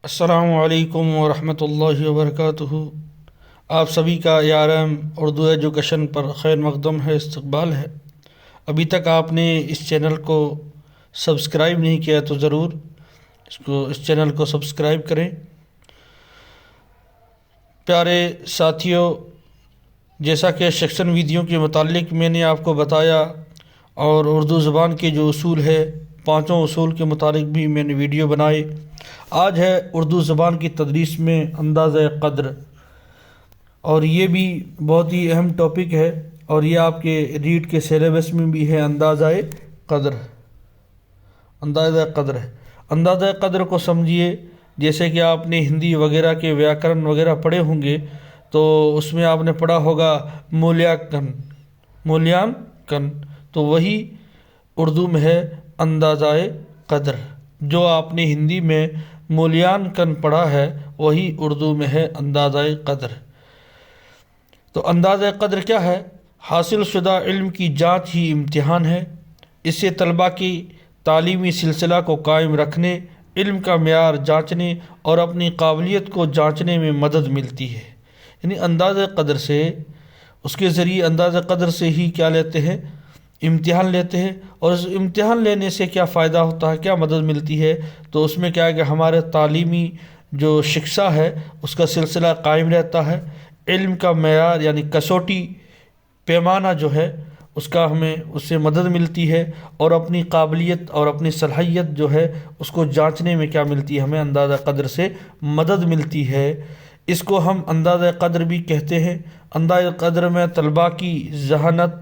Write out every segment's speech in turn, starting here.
السلام علیکم ورحمۃ اللہ وبرکاتہ۔ آپ سبھی کا یارم اردو ایجوکیشن پر خیر مقدم ہے، استقبال ہے۔ ابھی تک آپ نے اس چینل کو سبسکرائب نہیں کیا تو ضرور اس چینل کو سبسکرائب کریں۔ پیارے ساتھیوں، جیسا کہ سیکشن ویڈیو کے متعلق میں نے آپ کو بتایا اور اردو زبان کے جو اصول ہے، پانچوں اصول کے متعلق بھی میں نے ویڈیو بنائے۔ آج ہے اردو زبان کی تدریس میں اندازہ قدر، اور یہ بھی بہت ہی اہم ٹاپک ہے، اور یہ آپ کے ریڈ کے سلیبس میں بھی ہے۔ اندازہ قدر ہے۔ اندازہ قدر کو سمجھیے جیسے کہ آپ نے ہندی وغیرہ کے ویاکرن وغیرہ پڑھے ہوں گے، تو اس میں آپ نے پڑھا ہوگا مولانکن، تو وہی اردو میں ہے اندازہ قدر۔ جو آپ نے ہندی میں مولانکن پڑھا ہے وہی اردو میں ہے اندازہ قدر۔ تو اندازہ قدر کیا ہے؟ حاصل شدہ علم کی جانچ ہی امتحان ہے۔ اس سے طلباء کی تعلیمی سلسلہ کو قائم رکھنے، علم کا معیار جانچنے اور اپنی قابلیت کو جانچنے میں مدد ملتی ہے۔ یعنی اندازہ قدر سے، اس کے ذریعے اندازہ قدر سے ہی کیا لیتے ہیں؟ امتحان لیتے ہیں۔ اور اس امتحان لینے سے کیا فائدہ ہوتا ہے، کیا مدد ملتی ہے؟ تو اس میں کیا ہے کہ ہمارے تعلیمی جو شکشا ہے اس کا سلسلہ قائم رہتا ہے۔ علم کا معیار یعنی کسوٹی پیمانہ جو ہے اس کا ہمیں اس سے مدد ملتی ہے، اور اپنی قابلیت اور اپنی صلاحیت جو ہے اس کو جانچنے میں کیا ملتی ہے؟ ہمیں اندازہ قدر سے مدد ملتی ہے۔ اس کو ہم اندازہ قدر بھی کہتے ہیں۔ اندازہ قدر میں طلباء کی ذہانت،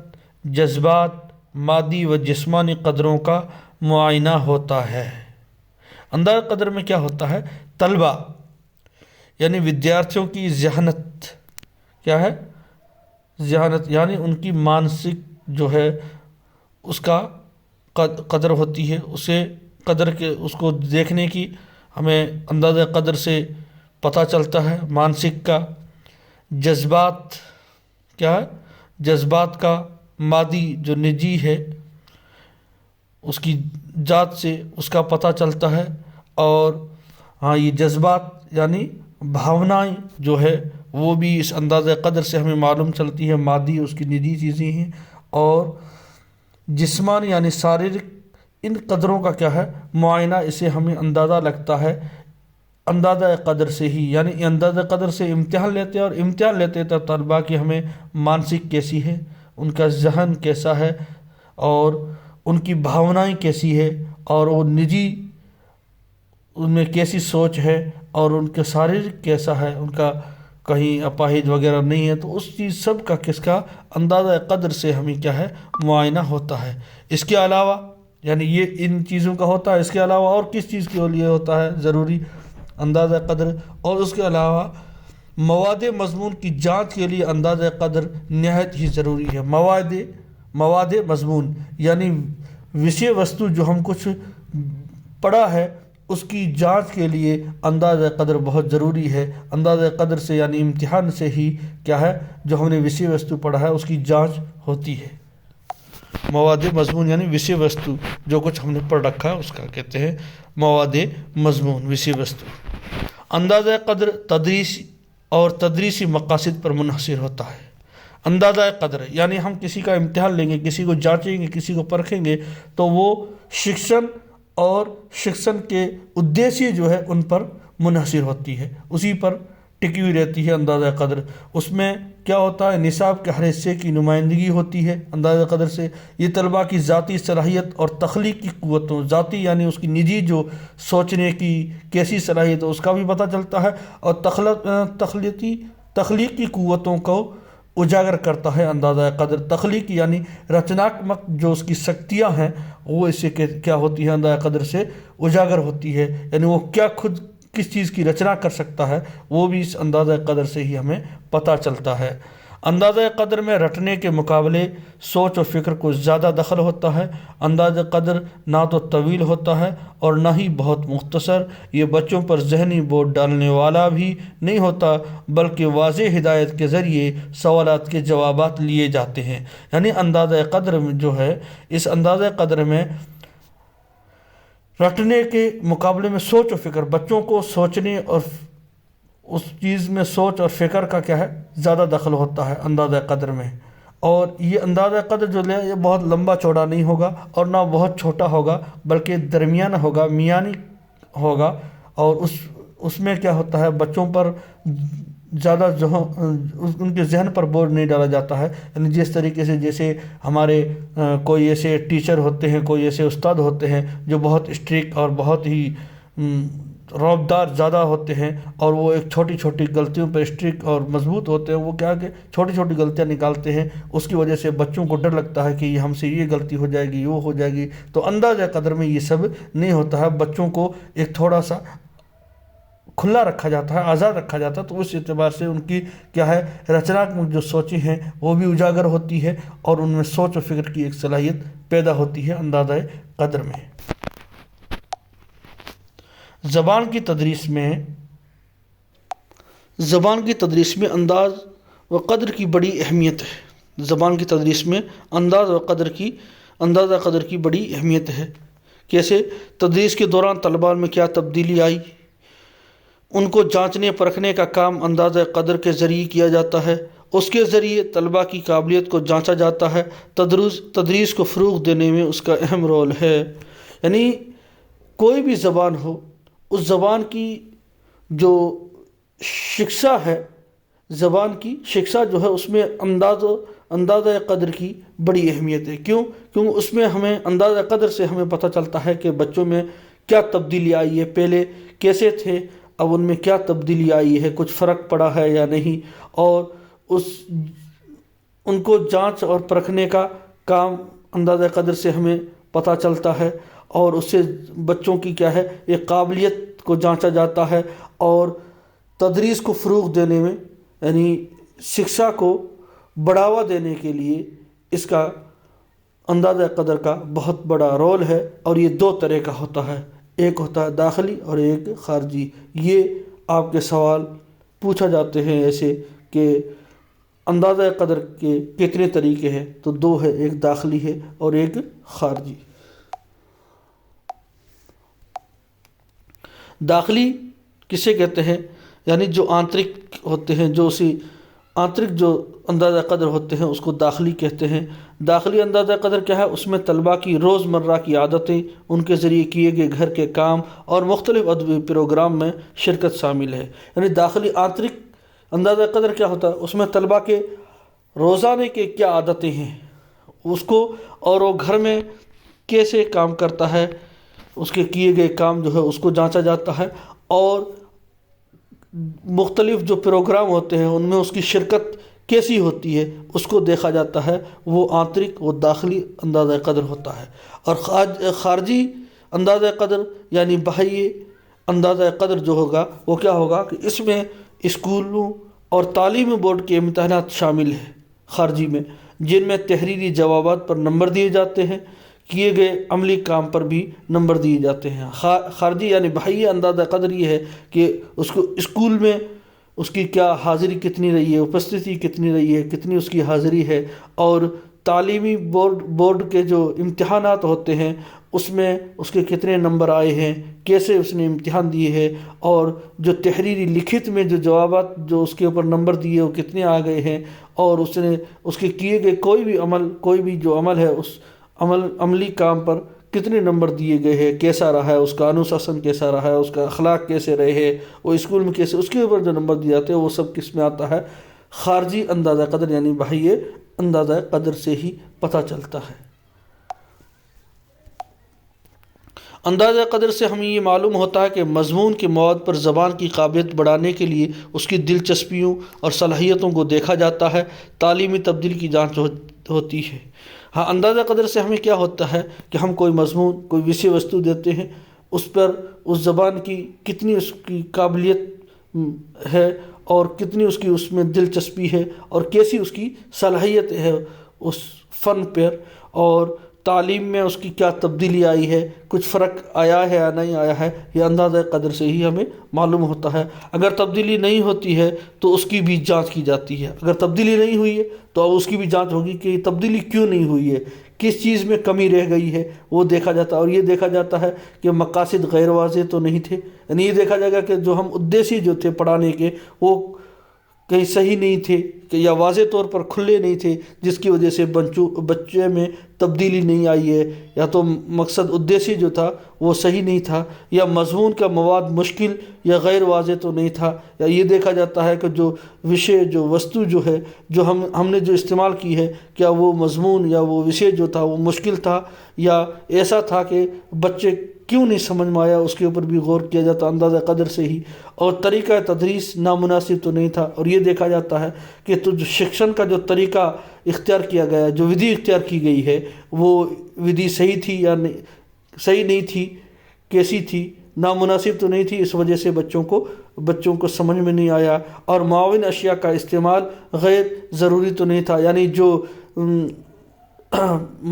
جذبات، مادی و جسمانی قدروں کا معائنہ ہوتا ہے۔ اندازہ قدر میں کیا ہوتا ہے؟ طلباء یعنی ودیارتھیوں کی ذہانت کیا ہے؟ ذہانت یعنی ان کی مانسک جو ہے اس کا قدر ہوتی ہے، اسے قدر کے اس کو دیکھنے کی ہمیں اندازہ قدر سے پتہ چلتا ہے۔ مانسک کا، جذبات کیا ہے؟ جذبات کا، مادی جو نجی ہے اس کی ذات سے اس کا پتہ چلتا ہے۔ اور یہ جذبات یعنی بھاونائیں جو ہے وہ بھی اس اندازہ قدر سے ہمیں معلوم چلتی ہے۔ مادی اس کی نجی چیزیں ہیں، اور جسمانی یعنی شاریرک ان قدروں کا کیا ہے؟ معائنہ، اسے ہمیں اندازہ لگتا ہے اندازہ قدر سے ہی۔ یعنی اندازہ قدر سے امتحان لیتے ہیں، اور امتحان لیتے ہیں تب طلباء کی ہمیں مانسک کیسی ہے، ان کا ذہن کیسا ہے، اور ان کی بھاونائیں کیسی ہے، اور وہ نجی ان میں کیسی سوچ ہے، اور ان کے شاریرک کیسا ہے، ان کا کہیں اپاہج وغیرہ نہیں ہے، تو اس چیز سب کا کس کا اندازہ قدر سے ہمیں کیا ہے؟ معائنہ ہوتا ہے۔ اس کے علاوہ یعنی یہ ان چیزوں کا ہوتا ہے، اس کے علاوہ اور کس چیز کے لیے ہوتا ہے ضروری اندازہ قدر؟ اور اس کے علاوہ مواد مضمون کی جانچ کے لیے اندازہ قدر نہایت ہی ضروری ہے۔ مواد مضمون یعنی وشے وستو جو ہم کچھ پڑھا ہے اس کی جانچ کے لیے اندازہ قدر بہت ضروری ہے۔ اندازہ قدر سے یعنی امتحان سے ہی کیا ہے؟ جو ہم نے وشے وستو پڑھا ہے اس کی جانچ ہوتی ہے۔ مواد مضمون یعنی وشے وستو جو کچھ ہم نے پڑھ رکھا ہے اس کا کہتے ہیں مواد مضمون، وشے وستو۔ اندازہ قدر تدریس اور تدریسی مقاصد پر منحصر ہوتا ہے۔ اندازہ قدر یعنی ہم کسی کا امتحان لیں گے، کسی کو جانچیں گے، کسی کو پرکھیں گے، تو وہ شکشن اور شکشن کے ادیشیہ جو ہے ان پر منحصر ہوتی ہے، اسی پر ٹکی ہوئی رہتی ہے اندازہ قدر۔ اس میں کیا ہوتا ہے؟ نصاب کے ہر حصے کی نمائندگی ہوتی ہے اندازہ قدر سے۔ یہ طلباء کی ذاتی صلاحیت اور تخلیقی قوتوں، ذاتی یعنی اس کی نجی جو سوچنے کی کیسی صلاحیت ہے اس کا بھی پتہ چلتا ہے، اور تخلیقی قوتوں کو اجاگر کرتا ہے اندازہ قدر۔ تخلیق یعنی رچناتمک جو اس کی شکتیاں ہیں وہ اس سے کیا ہوتی ہے؟ اندازہ قدر سے اجاگر ہوتی ہے، یعنی وہ کیا خود کس چیز کی رچنا کر سکتا ہے وہ بھی اس اندازہ قدر سے ہی ہمیں پتہ چلتا ہے۔ اندازہ قدر میں رٹنے کے مقابلے سوچ و فکر کو زیادہ دخل ہوتا ہے۔ اندازہ قدر نہ تو طویل ہوتا ہے اور نہ ہی بہت مختصر۔ یہ بچوں پر ذہنی بوجھ ڈالنے والا بھی نہیں ہوتا، بلکہ واضح ہدایت کے ذریعے سوالات کے جوابات لیے جاتے ہیں۔ یعنی اندازہ قدر جو ہے، اس اندازہ قدر میں رٹنے کے مقابلے میں سوچ و فکر، بچوں کو سوچنے اور اس چیز میں سوچ اور فکر کا کیا ہے زیادہ دخل ہوتا ہے اندازہ قدر میں. اور یہ اندازہ قدر جو ہے یہ بہت لمبا چوڑا نہیں ہوگا اور نہ بہت چھوٹا ہوگا، بلکہ درمیانہ ہوگا، میانی ہوگا. اور اس میں کیا ہوتا ہے بچوں پر زیادہ ان کے ذہن پر بوجھ نہیں ڈالا جاتا ہے. یعنی جس طریقے سے جیسے ہمارے کوئی ایسے ٹیچر ہوتے ہیں، کوئی ایسے استاد ہوتے ہیں جو بہت اسٹرکٹ اور بہت ہی رعبدار زیادہ ہوتے ہیں، اور وہ ایک چھوٹی چھوٹی غلطیوں پہ اسٹرکٹ اور مضبوط ہوتے ہیں. وہ کیا کہ چھوٹی چھوٹی غلطیاں نکالتے ہیں، اس کی وجہ سے بچوں کو ڈر لگتا ہے کہ یہ ہم سے یہ غلطی ہو جائے گی، وہ ہو جائے گی. تو اندازہ قدر میں یہ سب نہیں ہوتا ہے، بچوں کو ایک تھوڑا سا کھلا رکھا جاتا ہے، آزاد رکھا جاتا ہے. تو اس اعتبار سے ان کی کیا ہے رچناتمک جو سوچیں ہیں وہ بھی اجاگر ہوتی ہے، اور ان میں سوچ و فکر کی ایک صلاحیت پیدا ہوتی ہے اندازہ قدر میں. زبان کی تدریس میں انداز و قدر کی بڑی اہمیت ہے. زبان کی تدریس میں اندازہ قدر کی بڑی اہمیت ہے. کیسے؟ تدریس کے دوران طلباء میں کیا تبدیلی آئی، ان کو جانچنے پرکھنے کا کام اندازہ قدر کے ذریعے کیا جاتا ہے. اس کے ذریعے طلباء کی قابلیت کو جانچا جاتا ہے. تدریس کو فروغ دینے میں اس کا اہم رول ہے. یعنی کوئی بھی زبان ہو، اس زبان کی جو شکشا ہے، زبان کی شکشا جو ہے اس میں اندازہ قدر کی بڑی اہمیت ہے. کیوں اس میں ہمیں اندازہ قدر سے ہمیں پتہ چلتا ہے کہ بچوں میں کیا تبدیلی آئی ہے، پہلے کیسے تھے، اب ان میں کیا تبدیلی آئی ہے، کچھ فرق پڑا ہے یا نہیں. اور ان کو جانچ اور پرکھنے کا کام اندازہ قدر سے ہمیں پتہ چلتا ہے، اور اس سے بچوں کی کیا ہے ایک قابلیت کو جانچا جاتا ہے. اور تدریس کو فروغ دینے میں، یعنی شکشا کو بڑھاوا دینے کے لیے اس کا اندازہ قدر کا بہت بڑا رول ہے. اور یہ دو طرح کا ہوتا ہے، ایک ہوتا ہے داخلی اور ایک خارجی. یہ آپ کے سوال پوچھا جاتے ہیں ایسے کہ اندازہ قدر کے کتنے طریقے ہیں، تو دو ہے، ایک داخلی ہے اور ایک خارجی. داخلی کسے کہتے ہیں؟ یعنی جو آنترک ہوتے ہیں، جو آنترک جو اندازہ قدر ہوتے ہیں اس کو داخلی کہتے ہیں. داخلی اندازہ قدر کیا ہے؟ اس میں طلباء کی روزمرہ کی عادتیں، ان کے ذریعے کیے گئے گھر کے کام اور مختلف ادبی پروگرام میں شرکت شامل ہے. یعنی داخلی آنترک اندازہ قدر کیا ہوتا ہے؟ اس میں طلباء کے روزانے کے کیا عادتیں ہیں اس کو، اور وہ گھر میں کیسے کام کرتا ہے، اس کے کیے گئے کام جو ہے اس کو جانچا جاتا ہے. اور مختلف جو پروگرام ہوتے ہیں ان میں اس کی شرکت کیسی ہوتی ہے اس کو دیکھا جاتا ہے. وہ آنترک، وہ داخلی اندازہ قدر ہوتا ہے. اور خارجی اندازہ قدر یعنی باہری اندازہ قدر جو ہوگا وہ کیا ہوگا کہ اس میں اسکولوں اور تعلیمی بورڈ کے امتحانات شامل ہیں خارجی میں، جن میں تحریری جوابات پر نمبر دیے جاتے ہیں، کیے گئے عملی کام پر بھی نمبر دیے جاتے ہیں. خارجی یعنی باہری اندازہ قدر یہ ہے کہ اس کو اسکول میں اس کی کیا حاضری کتنی رہی ہے، اپستھتی کتنی رہی ہے، کتنی اس کی حاضری ہے. اور تعلیمی بورڈ کے جو امتحانات ہوتے ہیں اس میں اس کے کتنے نمبر آئے ہیں، کیسے اس نے امتحان دیے ہیں. اور جو تحریری لکھت میں جو جوابات جو اس کے اوپر نمبر دیے وہ کتنے آ گئے ہیں. اور اس کے کیے گئے کوئی بھی جو عمل ہے اس عملی کام پر کتنے نمبر دیے گئے ہیں، کیسا رہا ہے، اس کا انوشاسن کیسا رہا ہے، اس کا اخلاق کیسے رہے ہیں، وہ اسکول میں کیسے، اس کے اوپر جو نمبر دیے جاتے ہیں وہ سب کس میں آتا ہے؟ خارجی اندازہ قدر یعنی باہری اندازہ قدر سے ہی پتہ چلتا ہے. اندازہ قدر سے ہمیں یہ معلوم ہوتا ہے کہ مضمون کے مواد پر زبان کی قابلیت بڑھانے کے لیے اس کی دلچسپیوں اور صلاحیتوں کو دیکھا جاتا ہے. تعلیمی تبدیلی کی جانچ ہوتی ہے. ہاں، اندازہ قدر سے ہمیں کیا ہوتا ہے کہ ہم کوئی مضمون، کوئی وشے وستو دیتے ہیں، اس پر اس زبان کی کتنی اس کی قابلیت ہے اور کتنی اس میں دلچسپی ہے اور کیسی اس کی صلاحیت ہے اس فن پر، اور تعلیم میں اس کی کیا تبدیلی آئی ہے، کچھ فرق آیا ہے یا نہیں آیا ہے. یہ اندازہ قدر سے ہی ہمیں معلوم ہوتا ہے. اگر تبدیلی نہیں ہوتی ہے تو اس کی بھی جانچ کی جاتی ہے. اگر تبدیلی نہیں ہوئی ہے تو اس کی بھی جانچ ہوگی کہ یہ تبدیلی کیوں نہیں ہوئی ہے، کس چیز میں کمی رہ گئی ہے وہ دیکھا جاتا ہے، اور یہ دیکھا جاتا ہے کہ مقاصد غیر واضح تو نہیں تھے، یعنی یہ دیکھا جائے گا کہ جو ہم ادیشی جو تھے پڑھانے کے وہ کہیں صحیح نہیں تھے کہ یا واضح طور پر کھلے نہیں تھے، جس کی وجہ سے بچے میں تبدیلی نہیں آئی ہے، یا تو مقصد ادیشی جو تھا وہ صحیح نہیں تھا، یا مضمون کا مواد مشکل یا غیر واضح تو نہیں تھا، یا یہ دیکھا جاتا ہے کہ جو وشے جو وستو جو ہے جو ہم نے جو استعمال کی ہے کیا وہ مضمون یا وہ وشے جو تھا وہ مشکل تھا یا ایسا تھا کہ بچے کیوں نہیں سمجھ میں آیا، اس کے اوپر بھی غور کیا جاتا اندازہ قدر سے ہی، اور طریقہ تدریس نامناسب تو نہیں تھا، اور یہ دیکھا جاتا ہے کہ تو جو شکشن کا جو طریقہ اختیار کیا گیا، جو ودھی اختیار کی گئی ہے وہ ودھی صحیح تھی یا صحیح نہیں تھی، کیسی تھی، نامناسب تو نہیں تھی، اس وجہ سے بچوں کو سمجھ میں نہیں آیا، اور معاون اشیاء کا استعمال غیر ضروری تو نہیں تھا، یعنی جو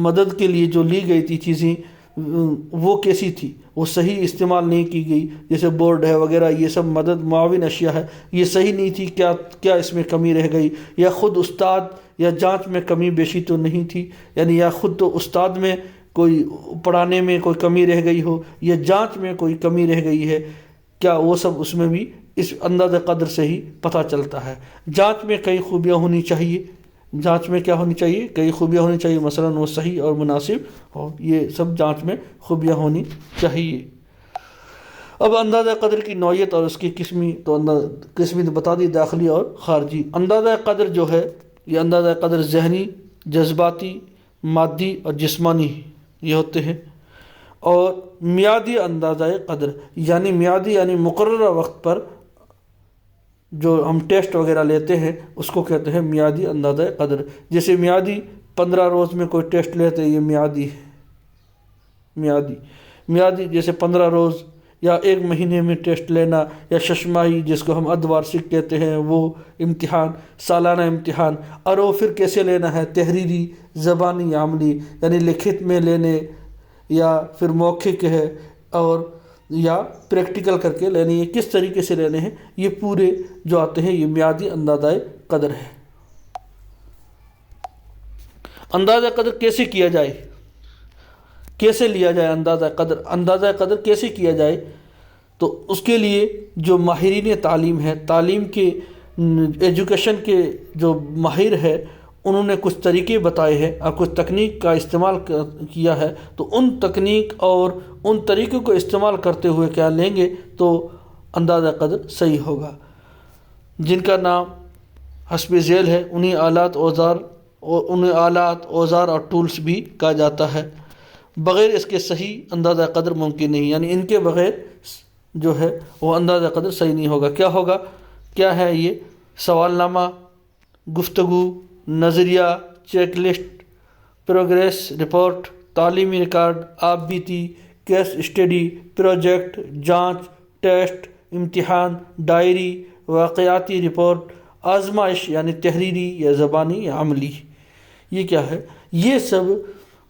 مدد کے لیے جو لی گئی تھی چیزیں وہ کیسی تھی، وہ صحیح استعمال نہیں کی گئی، جیسے بورڈ ہے وغیرہ یہ سب مدد معاون اشیاء ہے، یہ صحیح نہیں تھی، کیا اس میں کمی رہ گئی، یا خود استاد یا جانچ میں کمی بیشی تو نہیں تھی، یعنی یا خود تو استاد میں کوئی پڑھانے میں کوئی کمی رہ گئی ہو یا جانچ میں کوئی کمی رہ گئی ہے، کیا وہ سب اس میں بھی اس اندازہ قدر سے ہی پتہ چلتا ہے۔ جانچ میں کئی خوبیاں ہونی چاہیے، جانچ میں کیا ہونی چاہیے، کئی خوبیاں ہونی چاہیے، مثلا وہ صحیح اور مناسب ہو، یہ سب جانچ میں خوبیاں ہونی چاہیے۔ اب اندازہ قدر کی نوعیت اور اس کی قسمی تو بتا دی، داخلی اور خارجی۔ اندازہ قدر جو ہے یہ اندازہ قدر ذہنی، جذباتی، مادی اور جسمانی یہ ہوتے ہیں، اور میعادی اندازہ قدر یعنی میعادی یعنی مقررہ وقت پر جو ہم ٹیسٹ وغیرہ لیتے ہیں اس کو کہتے ہیں میعادی اندازہ قدر۔ جیسے میعادی 15 روز میں کوئی ٹیسٹ لیتے ہیں، یہ میعادی ہے، میعادی جیسے 15 روز یا 1 مہینے میں ٹیسٹ لینا، یا ششماہی جس کو ہم ادوارشک کہتے ہیں وہ امتحان، سالانہ امتحان، اور وہ پھر کیسے لینا ہے، تحریری، زبانی یا عملی، یعنی لکھت میں لینے یا پھر موخک ہے اور یا پریکٹیکل کر کے لینے، یہ کس طریقے سے لینے ہیں، یہ پورے جو آتے ہیں یہ میعادی اندازہ قدر ہے۔ اندازہ قدر کیسے کیا جائے، کیسے لیا جائے اندازہ قدر کیسے کیا جائے، تو اس کے لیے جو ماہرین تعلیم ہے، تعلیم کے ایجوکیشن کے جو ماہر ہے انہوں نے کچھ طریقے بتائے ہیں اور کچھ تکنیک کا استعمال کیا ہے، تو ان تکنیک اور ان طریقوں کو استعمال کرتے ہوئے کیا لیں گے تو اندازہ قدر صحیح ہوگا، جن کا نام حسب ذیل ہے۔ انہیں آلات اوزار اور ٹولز بھی کہا جاتا ہے۔ بغیر اس کے صحیح اندازہ قدر ممکن نہیں، یعنی ان کے بغیر جو ہے وہ اندازہ قدر صحیح نہیں ہوگا۔ کیا ہے یہ؟ سوال نامہ، گفتگو، نظریہ، چیک لسٹ، پروگریس رپورٹ، تعلیمی ریکارڈ، آپ بیتی، کیس اسٹڈی، پروجیکٹ، جانچ، ٹیسٹ، امتحان، ڈائری، واقعاتی رپورٹ، آزمائش یعنی تحریری یا زبانی یا عملی۔ یہ کیا ہے؟ یہ سب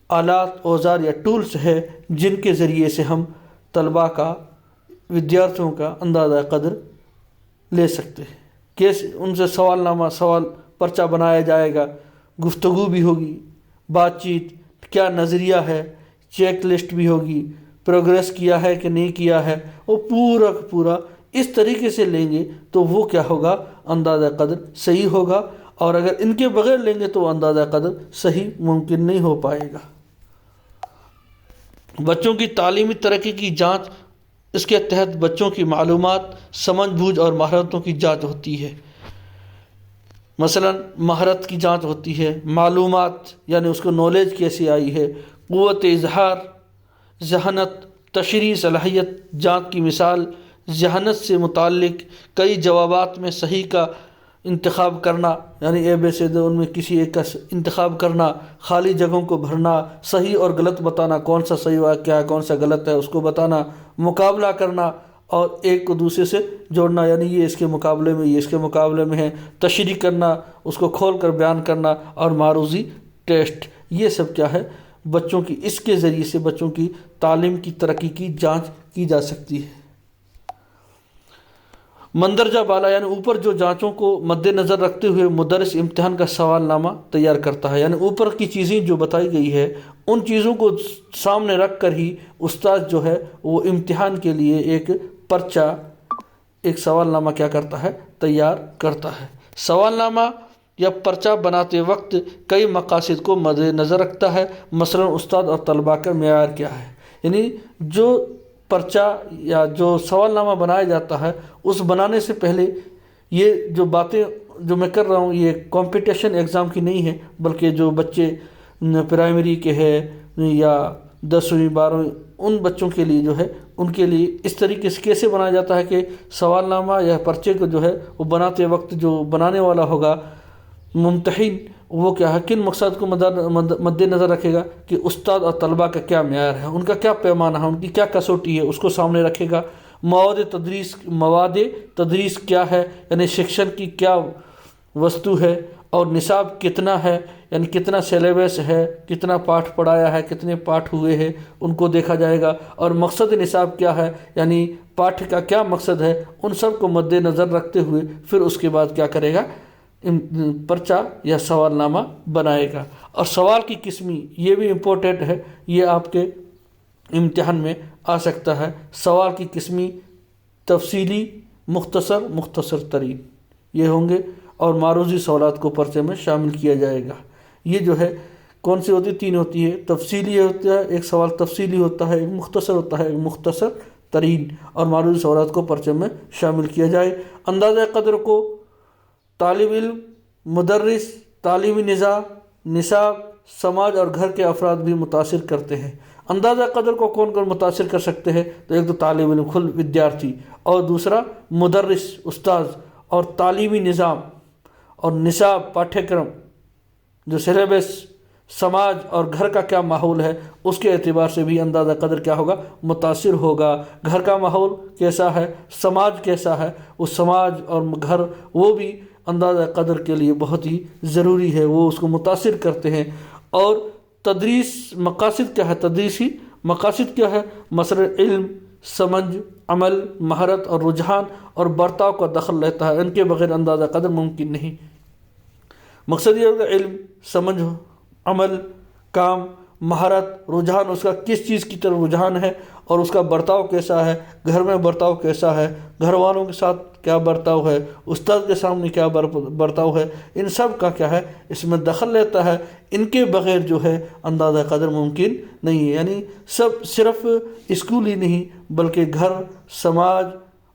آلات اوزار یا ٹولز ہے جن کے ذریعے سے ہم طلباء کا، ودیارتھیوں کا اندازہ قدر لے سکتے ہیں۔ کیسے؟ ان سے سوال نامہ، سوال پرچہ بنایا جائے گا، گفتگو بھی ہوگی، بات چیت، کیا نظریہ ہے، چیک لسٹ بھی ہوگی، پروگریس کیا ہے کہ نہیں کیا ہے، وہ پورا کا پورا اس طریقے سے لیں گے تو وہ کیا ہوگا، اندازہ قدر صحیح ہوگا، اور اگر ان کے بغیر لیں گے تو اندازہ قدر صحیح ممکن نہیں ہو پائے گا۔ بچوں کی تعلیمی ترقی کی جانچ، اس کے تحت بچوں کی معلومات، سمجھ بوجھ اور مہارتوں کی جانچ ہوتی ہے۔ مثلا مہارت کی جانچ ہوتی ہے، معلومات یعنی اس کو نالج کیسی آئی ہے، قوت اظہار، ذہانت، تشریحی صلاحیت۔ جانچ کی مثال، ذہانت سے متعلق کئی جوابات میں صحیح کا انتخاب کرنا، یعنی ABCD ان میں کسی ایک کا انتخاب کرنا، خالی جگہوں کو بھرنا، صحیح اور غلط بتانا، کون سا صحیح واقعہ ہے کون سا غلط ہے اس کو بتانا، مقابلہ کرنا اور ایک کو دوسرے سے جوڑنا، یعنی یہ اس کے مقابلے میں، یہ اس کے مقابلے میں ہے، تشریح کرنا، اس کو کھول کر بیان کرنا، اور معروضی ٹیسٹ۔ یہ سب کیا ہے، بچوں کی اس کے ذریعے سے بچوں کی تعلیم کی ترقی کی جانچ کی جا سکتی ہے۔ مندرجہ بالا یعنی اوپر جو جانچوں کو مد نظر رکھتے ہوئے مدرس امتحان کا سوال نامہ تیار کرتا ہے، یعنی اوپر کی چیزیں جو بتائی گئی ہے ان چیزوں کو سامنے رکھ کر ہی استاد جو ہے وہ امتحان کے لیے ایک پرچہ، ایک سوال نامہ کیا کرتا ہے، تیار کرتا ہے۔ سوال نامہ یا پرچہ بناتے وقت کئی مقاصد کو مد نظر رکھتا ہے، مثلا استاد اور طلباء کا معیار کیا ہے، یعنی جو پرچہ یا جو سوال نامہ بنایا جاتا ہے اس بنانے سے پہلے یہ جو باتیں جو میں کر رہا ہوں یہ کمپٹیشن ایگزام کی نہیں ہے، بلکہ جو بچے پرائمری کے ہے یا 10ویں 12ویں ان بچوں کے لیے جو ہے ان کے لیے اس طریقے سے کیسے بنایا جاتا ہے کہ سوال نامہ یا پرچے کو جو ہے وہ بناتے وقت جو بنانے والا ہوگا ممتحن وہ کیا ہے، کن مقصد کو مد نظر رکھے گا کہ استاد اور طلباء کا کیا معیار ہے، ان کا کیا پیمانہ ہے، ان کی کیا کسوٹی ہے، اس کو سامنے رکھے گا۔ مواد تدریس کیا ہے، یعنی شکشن کی کیا وستو ہے، اور نصاب کتنا ہے، یعنی کتنا سیلیبس ہے، کتنا پاٹھ پڑھایا ہے، کتنے پاٹھ ہوئے ہیں ان کو دیکھا جائے گا، اور مقصد نصاب کیا ہے، یعنی پاٹھ کا کیا مقصد ہے، ان سب کو مد نظر رکھتے ہوئے پھر اس کے بعد کیا کرے گا، پرچہ یا سوال نامہ بنائے گا۔ اور سوال کی قسمی یہ بھی امپورٹنٹ ہے، یہ آپ کے امتحان میں آ سکتا ہے۔ سوال کی قسمی تفصیلی، مختصر ترین یہ ہوں گے، اور معروضی سوالات کو پرچے میں شامل کیا جائے گا۔ یہ جو ہے کون سی ہوتی ہے، 3 ہوتی ہے، تفصیلی ہوتا ہے، ایک سوال تفصیلی ہوتا ہے، ایک مختصر ہوتا ہے، ایک مختصر ترین، اور معروضی سوالات کو پرچے میں شامل کیا جائے۔ اندازہ قدر کو طالب علم، مدرس، تعلیمی نصاب، سماج اور گھر کے افراد بھی متاثر کرتے ہیں۔ اندازہ قدر کو کون کون متاثر کر سکتے ہیں، تو ایک تو طالب علم خود ودیارتھی، اور دوسرا مدرس استاذ، اور تعلیمی نظام اور نصاب پاٹھیہ کرم جو سلیبس، سماج اور گھر کا کیا ماحول ہے اس کے اعتبار سے بھی اندازہ قدر کیا ہوگا، متاثر ہوگا۔ گھر کا ماحول کیسا ہے، سماج کیسا ہے، وہ سماج اور گھر وہ بھی اندازہ قدر کے لیے بہت ہی ضروری ہے، وہ اس کو متاثر کرتے ہیں۔ اور تدریس مقاصد کیا ہے، تدریسی مقاصد کیا ہے، مثلا علم، سمجھ، عمل، مہارت اور رجحان اور برتاؤ کا دخل رہتا ہے، ان کے بغیر اندازہ قدر ممکن نہیں۔ مقصد یہ ہوگا علم، سمجھ، عمل، کام، مہارت، رجحان، اس کا کس چیز کی طرف رجحان ہے اور اس کا برتاؤ کیسا ہے، گھر میں برتاؤ کیسا ہے، گھر والوں کے ساتھ کیا برتاؤ ہے، استاد کے سامنے کیا برتاؤ ہے، ان سب کا کیا ہے اس میں دخل لیتا ہے۔ ان کے بغیر جو ہے اندازہ قدر ممکن نہیں ہے، یعنی صرف اسکول ہی نہیں بلکہ گھر، سماج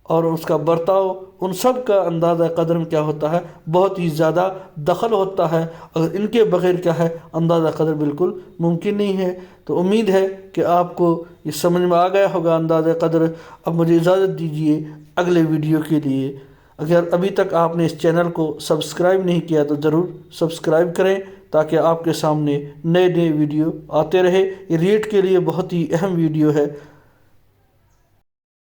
اور اس کا برتاؤ، ان سب کا اندازہ قدر میں کیا ہوتا ہے، بہت ہی زیادہ دخل ہوتا ہے، اگر ان کے بغیر کیا ہے اندازہ قدر بالکل ممکن نہیں ہے۔ تو امید ہے کہ آپ کو یہ سمجھ میں آ گیا ہوگا اندازہ قدر۔ اب مجھے اجازت دیجیے اگلے ویڈیو کے لیے۔ اگر ابھی تک آپ نے اس چینل کو سبسکرائب نہیں کیا تو ضرور سبسکرائب کریں تاکہ آپ کے سامنے نئے ویڈیو آتے رہے۔ یہ ریٹ کے لیے بہت ہی اہم ویڈیو ہے۔